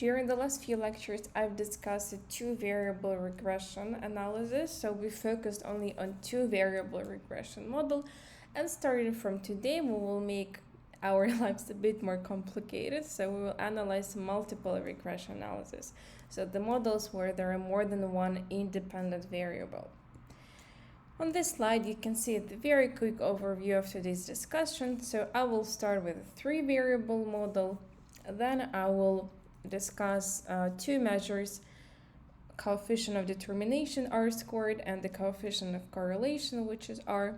During the last few lectures, I've discussed a two-variable regression analysis, so we focused only on two-variable regression model, and starting from today, we will make our lives a bit more complicated, so we will analyze multiple regression analysis, so the models where there are more than one independent variable. On this slide, you can see the very quick overview of today's discussion, so I will start with a three-variable model, then I will discuss two measures, coefficient of determination r-squared and the coefficient of correlation, which is r.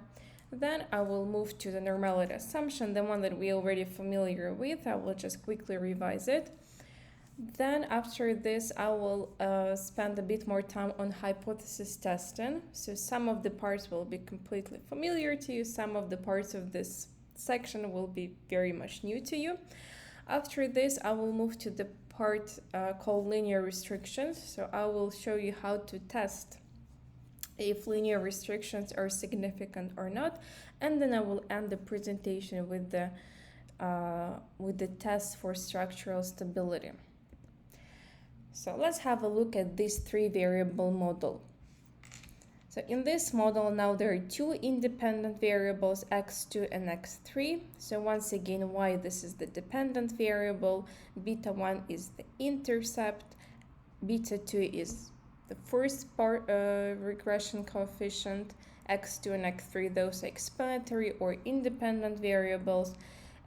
Then I will move to the normality assumption, the one that we are already familiar with. I will just quickly revise it. Then after this, I will spend a bit more time on hypothesis testing. So some of the parts will be completely familiar to you, some of the parts of this section will be very much new to you. After this, I will move to the part called linear restrictions. So I will show you how to test if linear restrictions are significant or not, and then I will end the presentation with the test for structural stability. So let's have a look at this three-variable model. So in this model now there are two independent variables, x2 and x3. So once again, y, this is the dependent variable, beta1 is the intercept, beta2 is the first part regression coefficient, x2 and x3, those are explanatory or independent variables.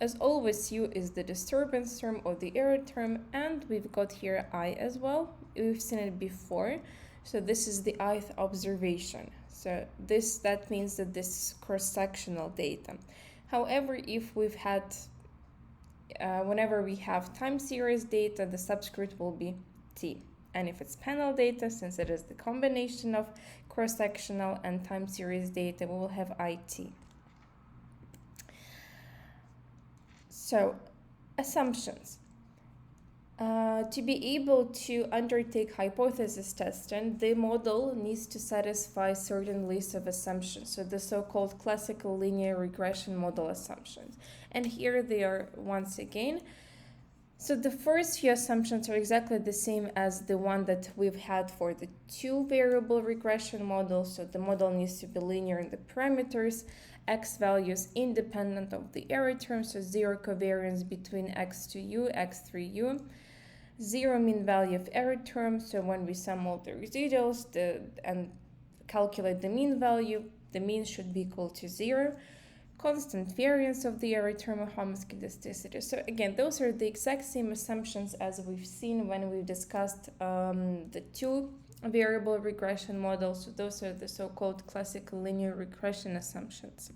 As always, u is the disturbance term or the error term, and we've got here I as well. We've seen it before. So this is the ith observation. So that means that this is cross-sectional data. However, if we've had, whenever we have time series data, the subscript will be t. And if it's panel data, since it is the combination of cross-sectional and time series data, we will have it. So, assumptions. To be able to undertake hypothesis testing, the model needs to satisfy certain list of assumptions, so the so-called classical linear regression model assumptions. And here they are once again. So the first few assumptions are exactly the same as the one that we've had for the two-variable regression model. So the model needs to be linear in the parameters, x values independent of the error term, so zero covariance between x2u, x3u, zero mean value of error term, so when we sum all the residuals and calculate the mean value, the mean should be equal to 0. Constant variance of the error term of homoscedasticity. So again, those are the exact same assumptions as we've seen when we discussed the two-variable regression model. So those are the so-called classical linear regression assumptions.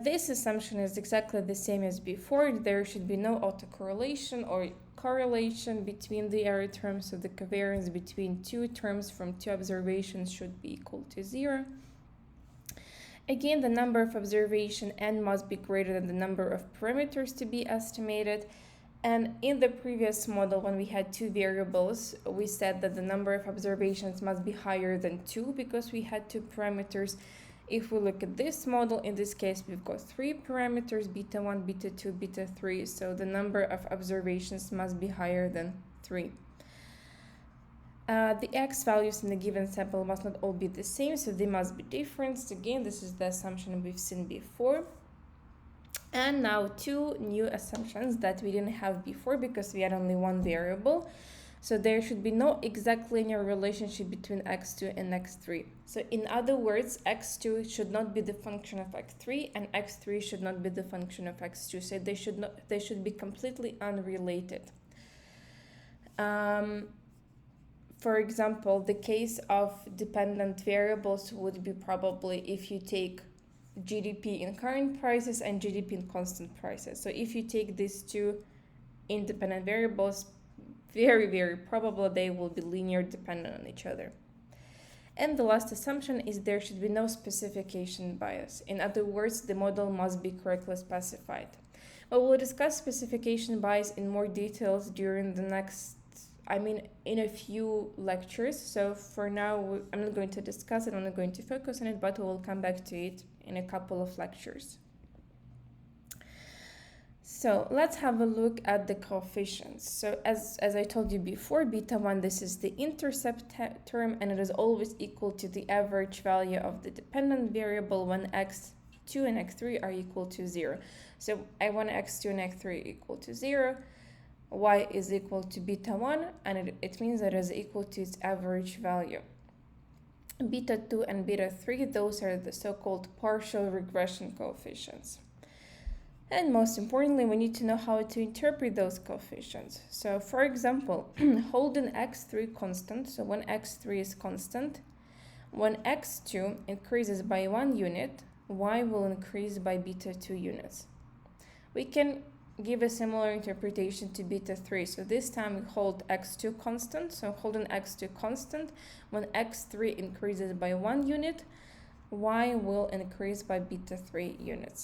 This assumption is exactly the same as before. There should be no autocorrelation or correlation between the error terms, so the covariance between two terms from two observations should be equal to 0. Again, the number of observation n must be greater than the number of parameters to be estimated. And in the previous model, when we had two variables, we said that the number of observations must be higher than 2 because we had two parameters. If we look at this model, in this case, we've got three parameters, beta1, beta2, beta3. So the number of observations must be higher than 3. The x values in the given sample must not all be the same, so they must be different. So again, this is the assumption we've seen before. And now two new assumptions that we didn't have before because we had only one variable. So there should be no exact linear relationship between x2 and x3. So in other words, x2 should not be the function of x3 and x3 should not be the function of x2. So they should be completely unrelated. For example, the case of dependent variables would be probably if you take GDP in current prices and GDP in constant prices. So if you take these two independent variables, very, very probable they will be linear dependent on each other. And the last assumption is there should be no specification bias. In other words, the model must be correctly specified. But we'll discuss specification bias in more details during the next, in a few lectures. So for now, I'm not going to discuss it, I'm not going to focus on it, but we'll come back to it in a couple of lectures. So let's have a look at the coefficients. So as I told you before, beta 1, this is the intercept term, and it is always equal to the average value of the dependent variable when x2 and x3 are equal to 0. So I want x2 and x3 equal to 0. Y is equal to beta 1, and it means that it is equal to its average value. Beta 2 and beta 3, those are the so-called partial regression coefficients. And most importantly, we need to know how to interpret those coefficients. So for example, hold an x3 constant. So when x3 is constant, when x2 increases by 1 unit, y will increase by beta 2 units. We can give a similar interpretation to beta 3. So this time we hold x2 constant. So hold an x2 constant. When x3 increases by 1 unit, y will increase by beta 3 units.